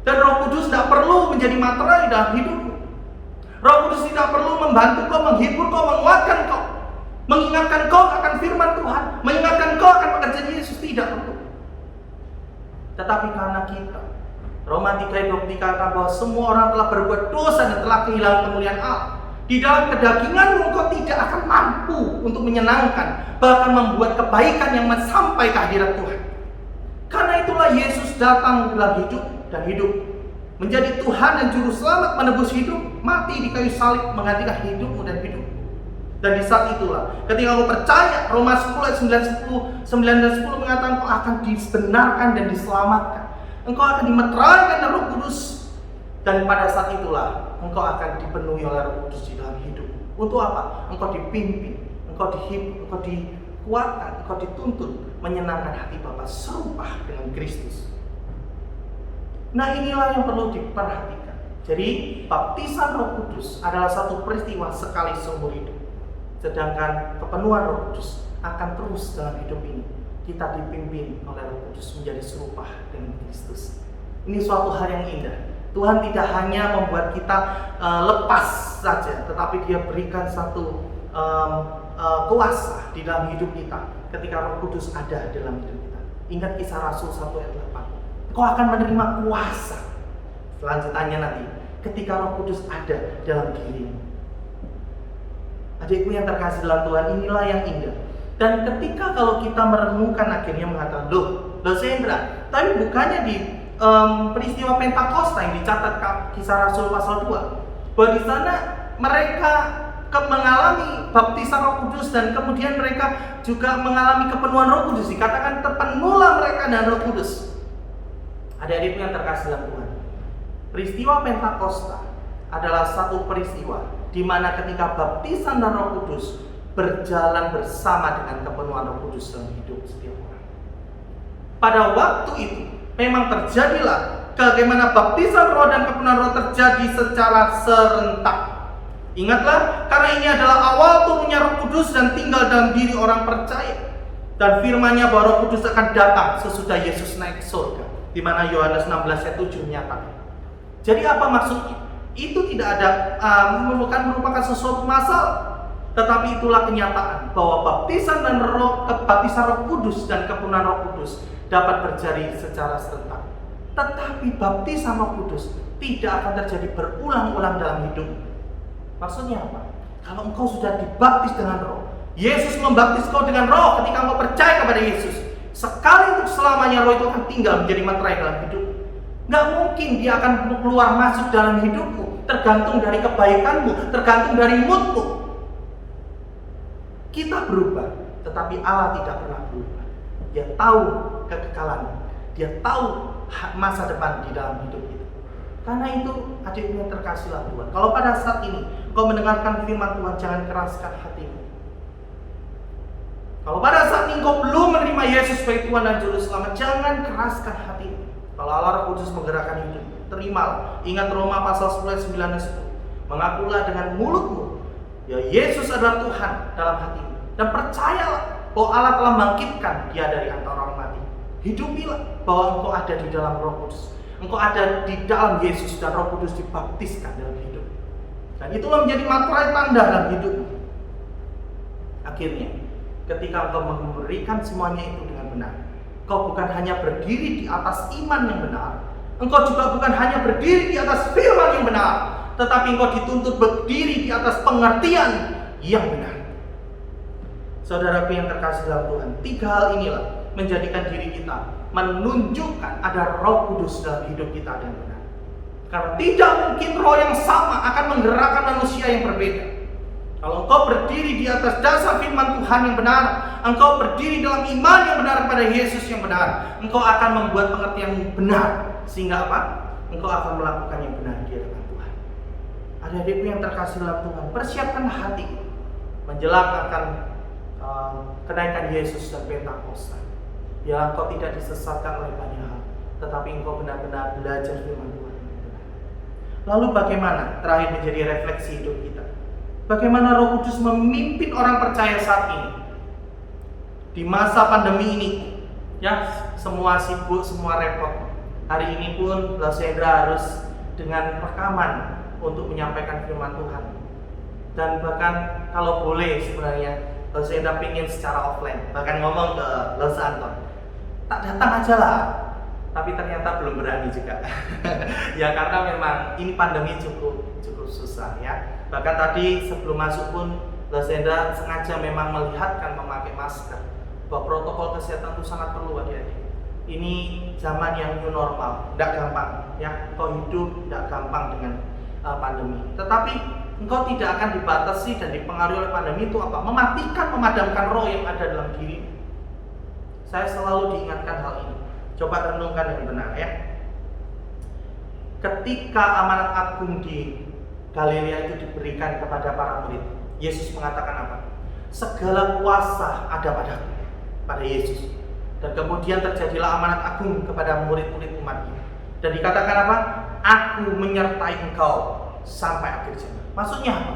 Speaker 3: Dan Roh Kudus tidak perlu menjadi materai dalam hidupmu. Roh Kudus tidak perlu membantu kau, menghibur kau, menguatkan kau, mengingatkan kau akan firman Tuhan, mengingatkan kau akan pekerjaan Yesus. Tidak perlu. Tetapi karena kita, Roma 3:20 katakan bahwa semua orang telah berbuat dosa dan telah kehilangan kemuliaan Allah. Di dalam kedaginganmu kau tidak akan mampu untuk menyenangkan, bahkan membuat kebaikan yang sampai ke hadirat Tuhan. Karena itulah Yesus datang dalam hidup dan hidup, menjadi Tuhan dan Juru Selamat, menebus hidup, mati di kayu salib, menggantikan hidupmu dan hidup. Dan di saat itulah, ketika engkau percaya, Roma 10 ayat 9 dan 10 mengatakan engkau akan dibenarkan dan diselamatkan. Engkau akan dimeteraikan oleh Roh Kudus. Dan pada saat itulah, engkau akan dipenuhi oleh Roh Kudus di dalam hidup. Untuk apa? Engkau dipimpin, engkau dihibur, engkau dikuatkan, engkau dituntun menyenangkan hati Bapa serupa dengan Kristus. Nah, inilah yang perlu diperhatikan. Jadi, baptisan Roh Kudus adalah satu peristiwa sekali seumur hidup. Sedangkan kepenuhan Roh Kudus akan terus dalam hidup ini. Kita dipimpin oleh Roh Kudus menjadi serupa dengan Kristus. Ini suatu hal yang indah. Tuhan tidak hanya membuat kita lepas saja, tetapi Dia berikan satu kuasa di dalam hidup kita ketika Roh Kudus ada dalam hidup kita. Ingat Kisah Rasul 1 ayat 8. Kau akan menerima kuasa. Selanjutnya nanti, ketika Roh Kudus ada dalam dirimu. Adikku yang terkasih dalam Tuhan, inilah yang indah. Dan ketika kalau kita merenungkan akhirnya mengatakan, loh Sandra, tapi bukannya di peristiwa Pentakosta yang dicatat Kisah Rasul pasal 2, bahwa di sana mereka mengalami baptisan Roh Kudus dan kemudian mereka juga mengalami kepenuhan Roh Kudus. Dikatakan terpenuhlah mereka dengan Roh Kudus. Adik-adikku yang terkasih dalam Tuhan, Peristiwa Pentakosta adalah satu peristiwa di mana ketika baptisan dan Roh Kudus berjalan bersama dengan kepenuhan Roh Kudus dalam hidup setiap orang. Pada waktu itu memang terjadilah bagaimana baptisan Roh dan kepenuhan Roh terjadi secara serentak. Ingatlah, karena ini adalah awal turunnya Roh Kudus dan tinggal dalam diri orang percaya. Dan firman-Nya bahwa Roh Kudus akan datang sesudah Yesus naik ke surga, di mana Yohanes 16 ayat 7 menyatakan. Jadi apa maksudnya? Itu tidak ada merupakan sesuatu masalah, tetapi itulah kenyataan bahwa baptisan Roh Kudus dan kepenuhan Roh Kudus dapat terjadi secara serentak. Tetapi baptisan Roh Kudus tidak akan terjadi berulang-ulang dalam hidup. Maksudnya apa? Kalau engkau sudah dibaptis dengan Roh, Yesus membaptis kau dengan Roh ketika engkau percaya kepada Yesus, sekali untuk selamanya Roh itu akan tinggal menjadi materai dalam hidup. Nggak mungkin dia akan keluar masuk dalam hidupmu, tergantung dari kebaikanmu, tergantung dari moodmu. Kita berubah, tetapi Allah tidak pernah berubah. Dia tahu kekekalanmu, dia tahu masa depan di dalam hidup kita. Karena itu adikku yang terkasihlah Tuhan, kalau pada saat ini kau mendengarkan firman Tuhan, jangan keraskan hatimu. Kalau pada saat ini kau belum menerima Yesus sebagai Tuhan dan Juru Selamat, jangan keraskan hatimu. Kalau Allah Roh Kudus menggerakkan hidup, terimalah. Ingat Roma pasal 10 ayat 9 dan 10. Mengakulah dengan mulutmu ya Yesus adalah Tuhan dalam hatimu, dan percayalah bahwa Allah telah bangkitkan dia dari antara orang mati. Hidupilah bahwa engkau ada di dalam Roh Kudus, engkau ada di dalam Yesus, dan Roh Kudus dibaptiskan dalam hidup. Dan itulah menjadi materai tanda dalam hidupmu. Akhirnya, ketika engkau memberikan semuanya itu dengan benar, engkau bukan hanya berdiri di atas iman yang benar, engkau juga bukan hanya berdiri di atas firman yang benar, tetapi engkau dituntut berdiri di atas pengertian yang benar. Saudaraku yang terkasih dalam Tuhan, 3 hal inilah menjadikan diri kita menunjukkan ada Roh Kudus dalam hidup kita dengan benar. Karena tidak mungkin roh yang sama akan menggerakkan manusia yang berbeda. Kalau engkau berdiri di atas dasar firman Tuhan yang benar, engkau berdiri dalam iman yang benar kepada Yesus yang benar, engkau akan membuat pengertian yang benar. Sehingga apa? Engkau akan melakukan yang benar di hadapan Tuhan. Adik-adikku yang terkasih dalam Tuhan, persiapkan hati menjelang akan kenaikan Yesus dan Pentakosta. Ya, engkau tidak disesatkan oleh banyak hal, tetapi engkau benar-benar belajar firman Tuhan. Lalu bagaimana terakhir menjadi refleksi hidup kita? Bagaimana Roh Kudus memimpin orang percaya saat ini? Di masa pandemi ini, ya, semua sibuk, semua repot. Hari ini pun Lasendra harus dengan rekaman untuk menyampaikan firman Tuhan. Dan bahkan kalau boleh sebenarnya Lasendra pingin secara offline, bahkan ngomong ke Los Anton, tak datang aja lah. Tapi ternyata belum berani juga. Ya, karena memang ini pandemi cukup susah ya. Bahkan tadi sebelum masuk pun Lasendra sengaja memang melihatkan memakai masker, bahwa protokol kesehatan itu sangat perlu adik-adik. Ini zaman yang new normal, tidak gampang ya. Kau hidup tidak gampang dengan pandemi. Tetapi engkau tidak akan dibatasi dan dipengaruhi oleh pandemi itu apa? Memadamkan roh yang ada dalam diri. Saya selalu diingatkan hal ini. Coba renungkan dengan benar ya. Ketika amanat agung di Galilea itu diberikan kepada para murid, Yesus mengatakan apa? Segala kuasa ada padaku, pada Yesus. Dan kemudian terjadilah amanat agung kepada murid-murid umat ini. Dan dikatakan apa? Aku menyertai engkau sampai akhir zaman. Maksudnya apa?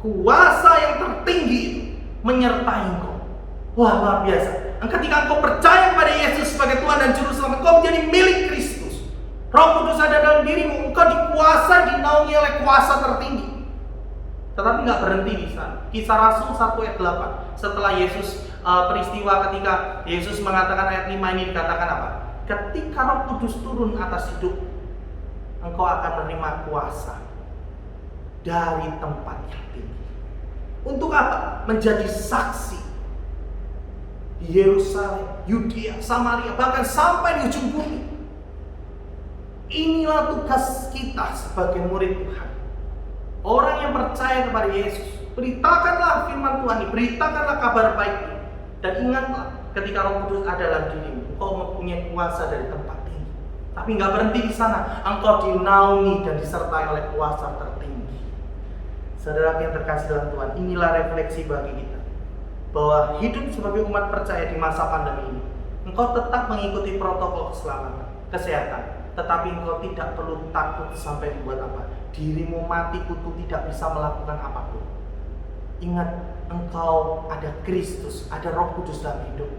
Speaker 3: Kuasa yang tertinggi itu menyertai engkau. Wah, luar biasa. Ketika engkau percaya kepada Yesus sebagai Tuhan dan Juru Selamat, engkau menjadi milik Kristus. Roh Kudus ada dalam dirimu, engkau dikuasai, dinaungi oleh kuasa tertinggi. Tetapi nggak berhenti di sana. Kisah Rasul 1 ayat 8. Setelah Yesus peristiwa ketika Yesus mengatakan ayat 5 ini dikatakan apa? Ketika Roh Kudus turun atas hidup, engkau akan menerima kuasa dari tempat yang tinggi. Untuk apa? Menjadi saksi di Yerusalem, Yudea, Samaria, bahkan sampai di ujung bumi. Inilah tugas kita sebagai murid Tuhan. Orang yang percaya kepada Yesus, beritakanlah firman Tuhan ini, beritakanlah kabar baik ini. Dan ingatlah, ketika Roh Kudus ada dalam dirimu, engkau mempunyai kuasa dari tempat tinggi. Tapi nggak berhenti di sana, engkau dinaungi dan disertai oleh kuasa tertinggi. Saudara yang terkasih dalam Tuhan, inilah refleksi bagi kita bahwa hidup sebagai umat percaya di masa pandemi ini, engkau tetap mengikuti protokol keselamatan, kesehatan, tetapi engkau tidak perlu takut sampai membuat apa? Dirimu mati kutu tidak bisa melakukan apapun. Ingat, engkau ada Kristus, ada Roh Kudus dalam hidup.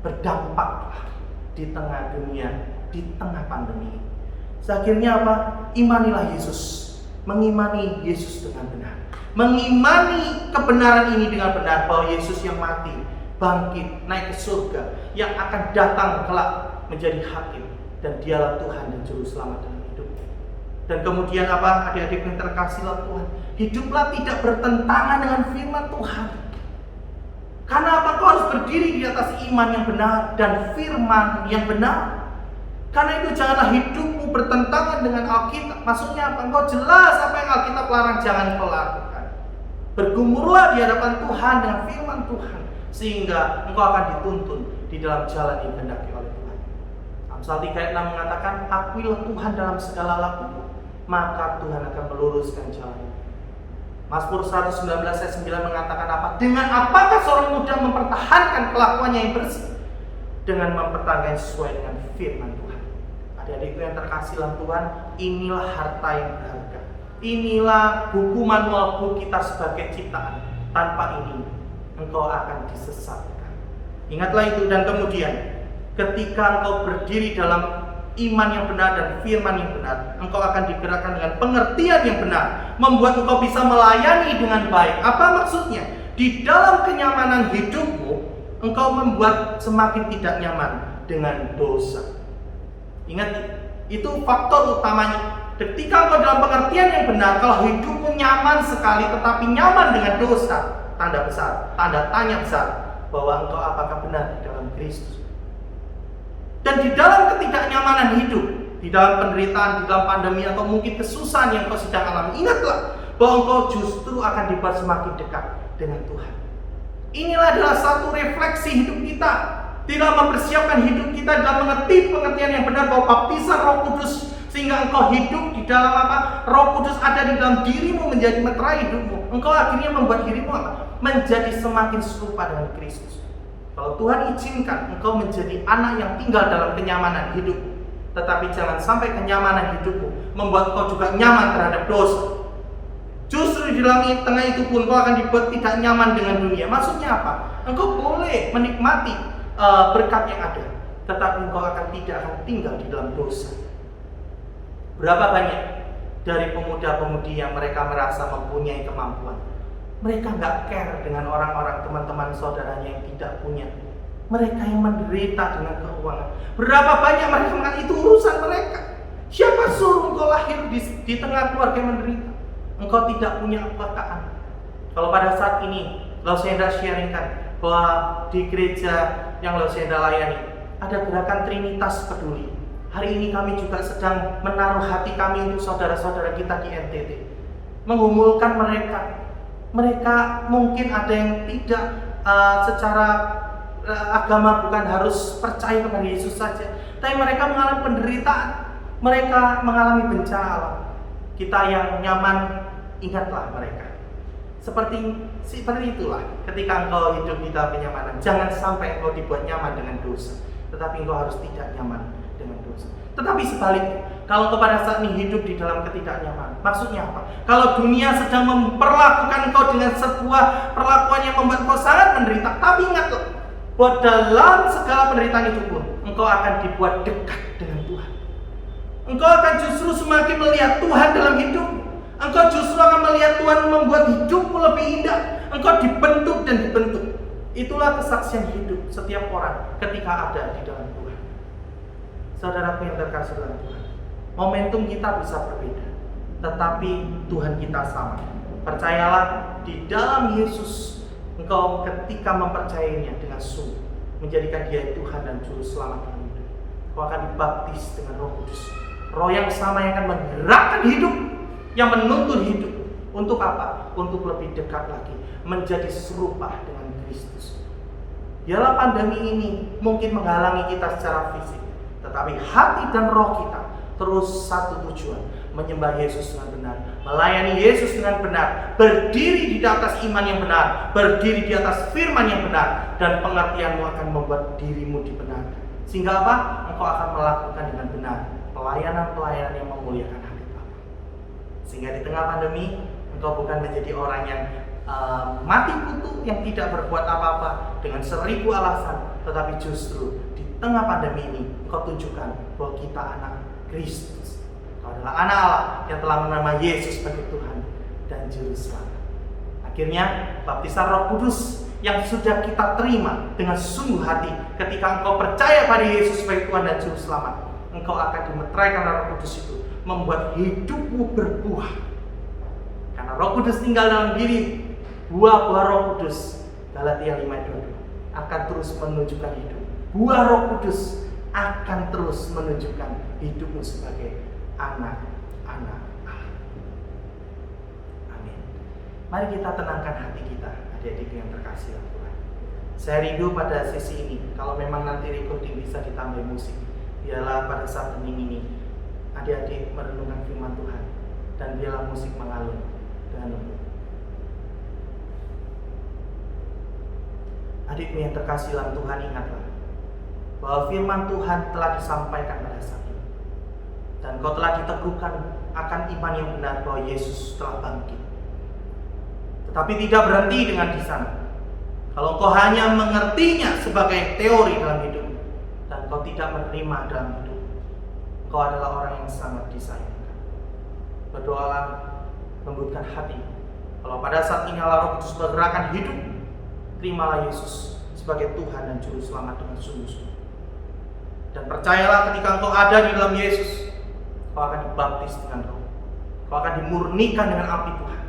Speaker 3: Berdampaklah di tengah dunia, di tengah pandemi. Akhirnya apa? Imanilah Yesus. Mengimani Yesus dengan benar. Mengimani kebenaran ini dengan benar, bahwa Yesus yang mati, bangkit, naik ke surga, yang akan datang kelak menjadi hakim, dan dialah Tuhan dan Juru Selamat dalam hidup. Dan kemudian apa? Adik-adik yang terkasih dalam Tuhan, hiduplah tidak bertentangan dengan firman Tuhan. Karena apa? Kau harus berdiri di atas iman yang benar dan firman yang benar. Karena itu janganlah hidupmu bertentangan dengan Alkitab. Maksudnya apa? Engkau jelas apa yang Alkitab larang, jangan kau lakukan. Bergumurlah di hadapan Tuhan dengan firman Tuhan, sehingga engkau akan dituntun di dalam jalan yang dikehendaki oleh Tuhan. Amsal 3 ayat 6 mengatakan, akuilah Tuhan dalam segala lakumu, maka Tuhan akan meluruskan jalanmu. Mazmur 119 ayat 9 mengatakan apa? Dengan apakah seorang muda mempertahankan kelakuannya yang bersih? Dengan mempertahankan sesuai dengan firman Tuhan. Adik-adikku yang terkasih dalam Tuhan, inilah harta yang berharga. Inilah buku manual kita sebagai ciptaan. Tanpa ini, engkau akan disesatkan. Ingatlah itu, dan kemudian ketika engkau berdiri dalam iman yang benar dan firman yang benar, engkau akan digerakkan dengan pengertian yang benar, membuat engkau bisa melayani dengan baik. Apa maksudnya? Di dalam kenyamanan hidupmu, engkau membuat semakin tidak nyaman dengan dosa. Ingat, itu faktor utamanya. Ketika engkau dalam pengertian yang benar, kalau hidupmu nyaman sekali tetapi nyaman dengan dosa, tanda besar, tanda tanya besar, bahwa engkau apakah benar di dalam Kristus. Dan di dalam ketidaknyamanan hidup, di dalam penderitaan, di dalam pandemi, atau mungkin kesusahan yang kau sedang alami, ingatlah bahwa engkau justru akan dibuat semakin dekat dengan Tuhan. Inilah adalah satu refleksi hidup kita, di dalam mempersiapkan hidup kita dalam mengerti pengertian yang benar bahwa baptisan Roh Kudus, sehingga engkau hidup di dalam apa? Roh Kudus ada di dalam dirimu, menjadi meterai hidupmu. Engkau akhirnya membuat dirimu apa? Menjadi semakin serupa dengan Kristus. Kalau Tuhan izinkan engkau menjadi anak yang tinggal dalam kenyamanan hidupmu, tetapi jangan sampai kenyamanan hidupmu membuat engkau juga nyaman terhadap dosa. Justru di dalam tengah itu pun engkau akan dibuat tidak nyaman dengan dunia. Maksudnya apa? Engkau boleh menikmati berkat yang ada, tetapi engkau tidak akan tinggal di dalam dosa. Berapa banyak dari pemuda-pemudi yang mereka merasa mempunyai kemampuan, mereka nggak care dengan orang-orang teman-teman saudaranya yang tidak punya. Mereka yang menderita dengan keuangan. Berapa banyak mereka mengatakan itu urusan mereka. Siapa suruh engkau lahir di tengah keluarga yang menderita? Engkau tidak punya kepekaan. Kalau pada saat ini Lausenda sharingkan bahwa di gereja yang Lausenda layani ada gerakan Trinitas Peduli. Hari ini kami juga sedang menaruh hati kami untuk saudara-saudara kita di NTT, menghumulkan mereka. Mereka mungkin ada yang tidak secara agama bukan harus percaya kepada Yesus saja, tapi mereka mengalami penderitaan, mereka mengalami bencana alam. Kita yang nyaman, ingatlah mereka. Seperti itulah ketika engkau hidup di dalam kenyamanan, jangan sampai engkau dibuat nyaman dengan dosa, tetapi engkau harus tidak nyaman dengan dosa. Tetapi sebaliknya, kalau kepada saat ini hidup di dalam ketidaknyamanan, maksudnya apa? Kalau dunia sedang memperlakukan engkau dengan sebuah perlakuan yang membuat engkau sangat menderita, tapi ingatlah bahwa dalam segala penderitaan itu pun engkau akan dibuat dekat dengan Tuhan. Engkau akan justru semakin melihat Tuhan dalam hidupmu. Engkau justru akan melihat Tuhan membuat hidupmu lebih indah. Engkau dibentuk dan dibentuk. Itulah kesaksian hidup setiap orang ketika ada di dalam Tuhan. Saudaraku yang terkasih dalam Tuhan, momentum kita bisa berbeda, tetapi Tuhan kita sama. Percayalah, di dalam Yesus engkau ketika mempercayainya dengan sungguh, menjadikan dia Tuhan dan Juru Selamat dalam hidup, engkau akan dibaptis dengan Roh Kudus, Roh yang sama yang akan menggerakkan hidup, yang menuntun hidup. Untuk apa? Untuk lebih dekat lagi, menjadi serupa dengan Kristus. Biarlah pandemi ini mungkin menghalangi kita secara fisik, tetapi hati dan roh kita terus satu tujuan, menyembah Yesus dengan benar, melayani Yesus dengan benar, berdiri di atas iman yang benar, berdiri di atas firman yang benar, dan pengertianmu akan membuat dirimu dibenarkan. Sehingga apa? Engkau akan melakukan dengan benar pelayanan-pelayanan yang memuliakan hati Bapa. Sehingga di tengah pandemi, engkau bukan menjadi orang yang mati kutu, yang tidak berbuat apa-apa dengan 1000 alasan, tetapi justru di tengah pandemi ini engkau tunjukkan bahwa kita anak Kristus. Engkau adalah anak Allah yang telah menerima Yesus sebagai Tuhan dan Juru Selamat. Akhirnya baptisan Roh Kudus yang sudah kita terima dengan sungguh hati ketika engkau percaya pada Yesus sebagai Tuhan dan Juru Selamat, engkau akan dimeteraikan Roh Kudus itu, membuat hidupmu berbuah. Karena Roh Kudus tinggal dalam diri, buah-buah Roh Kudus, Galatia 5:22, akan terus menunjukkan hidup. Buah Roh Kudus akan terus menunjukkan hidupmu sebagai anak-anak Allah. Amin. Mari kita tenangkan hati kita, adik-adik yang terkasih oleh Tuhan. Saya rindu pada sesi ini, kalau memang nanti recording bisa ditambah musik, biarlah pada saat hening ini adik-adik merenungkan firman Tuhan, dan biarlah musik mengalun dengan lembut. Adikku yang terkasih dalam Tuhan, ingatlah bahwa firman Tuhan telah disampaikan pada saat ini, dan kau telah diteguhkan akan iman yang benar bahwa Yesus telah bangkit. Tetapi tidak berhenti dengan di sana. Kalau kau hanya mengertinya sebagai teori dalam hidup dan kau tidak menerima dalam hidup, kau adalah orang yang sangat disayangkan. Berdoalah, lembutkan hati. Kalau pada saat ini Allah Roh Kudus bergerakan hidup, terimalah Yesus sebagai Tuhan dan Juru Selamat dengan sungguh-sungguh. Dan percayalah, ketika engkau ada di dalam Yesus, kau akan dibaptis dengan Roh, kau akan dimurnikan dengan api Tuhan,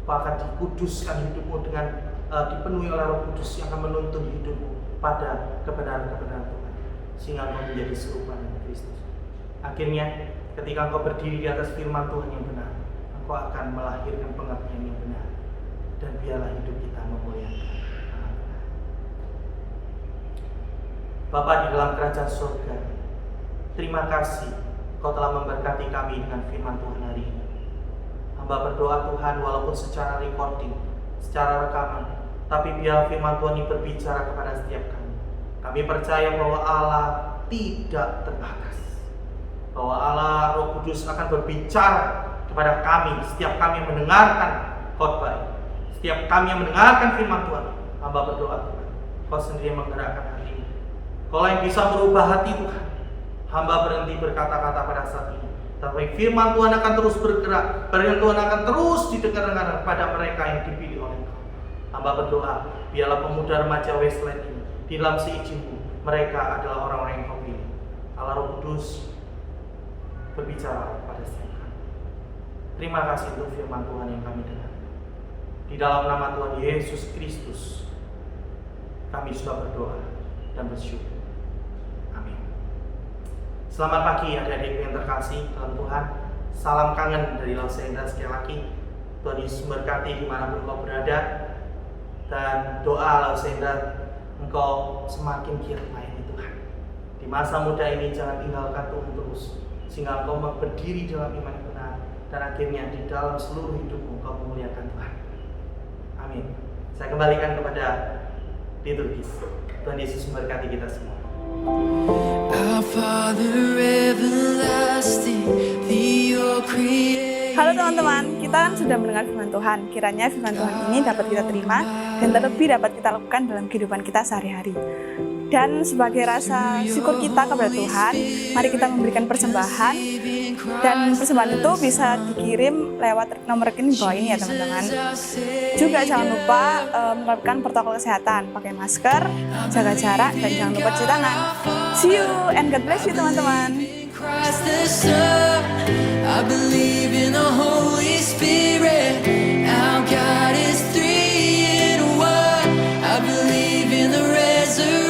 Speaker 3: kau akan dikuduskan hidupmu dengan dipenuhi oleh Roh Kudus yang akan menuntun hidupmu pada kebenaran-kebenaran Tuhan, sehingga engkau menjadi serupa dengan Kristus. Akhirnya, ketika engkau berdiri di atas firman Tuhan yang benar, engkau akan melahirkan pengertian yang benar, dan biarlah hidup kita memuliakan Allah. Bapa di dalam kerajaan surga, terima kasih Kau telah memberkati kami dengan firman Tuhan hari ini. Hamba berdoa Tuhan, walaupun secara recording, secara rekaman, tapi biar firman Tuhan ini berbicara kepada setiap kami. Kami percaya bahwa Allah tidak terbatas, bahwa Allah Roh Kudus akan berbicara kepada kami, setiap kami yang mendengarkan khotbah, setiap kami yang mendengarkan firman Tuhan. Hamba berdoa Tuhan, Kau sendiri yang menggerakkan hati ini. Kau yang bisa merubah hati Tuhan. Hamba berhenti berkata-kata pada saat ini, tapi firman Tuhan akan terus bergerak, firman Tuhan akan terus didengar pada mereka yang dipilih oleh Kau. Hamba berdoa, biarlah pemuda remaja Westland ini, di dalam seizin-Mu, mereka adalah orang-orang yang Kau pilih. Allah Roh Kudus, berbicara pada setiap kami. Terima kasih untuk firman Tuhan yang kami dengar. Di dalam nama Tuhan Yesus Kristus, kami sudah berdoa dan bersyukur. Amin. Selamat pagi adik-adik yang terkasih dalam Tuhan. Salam kangen dari Lausenda sekali lagi. Tuhan Yesus memberkati dimanapun kau berada. Dan doa Lausenda, engkau semakin giat melayani Tuhan. Di masa muda ini jangan tinggalkan Tuhan terus, sehingga engkau berdiri dalam iman yang benar, dan akhirnya di dalam seluruh hidupmu engkau memuliakan Tuhan. Amin. Saya kembalikan kepada liturgis. Tuhan Yesus memberkati kita semua.
Speaker 1: Our Father everlasting, your creator.
Speaker 4: Halo teman-teman, kita kan sudah mendengar firman Tuhan. Kiranya firman Tuhan ini dapat kita terima dan terlebih dapat kita lakukan dalam kehidupan kita sehari-hari. Dan sebagai rasa syukur kita kepada Tuhan, mari kita memberikan persembahan. Dan persembahan itu bisa dikirim lewat nomor rekening bawah ini ya teman-teman. Juga jangan lupa menerapkan protokol kesehatan, pakai masker, jaga jarak, dan jangan lupa cuci tangan. See you and God bless you teman-teman.
Speaker 1: Christ the Son, I believe in the Holy Spirit. Our God is 3 in 1. I believe in the resurrection.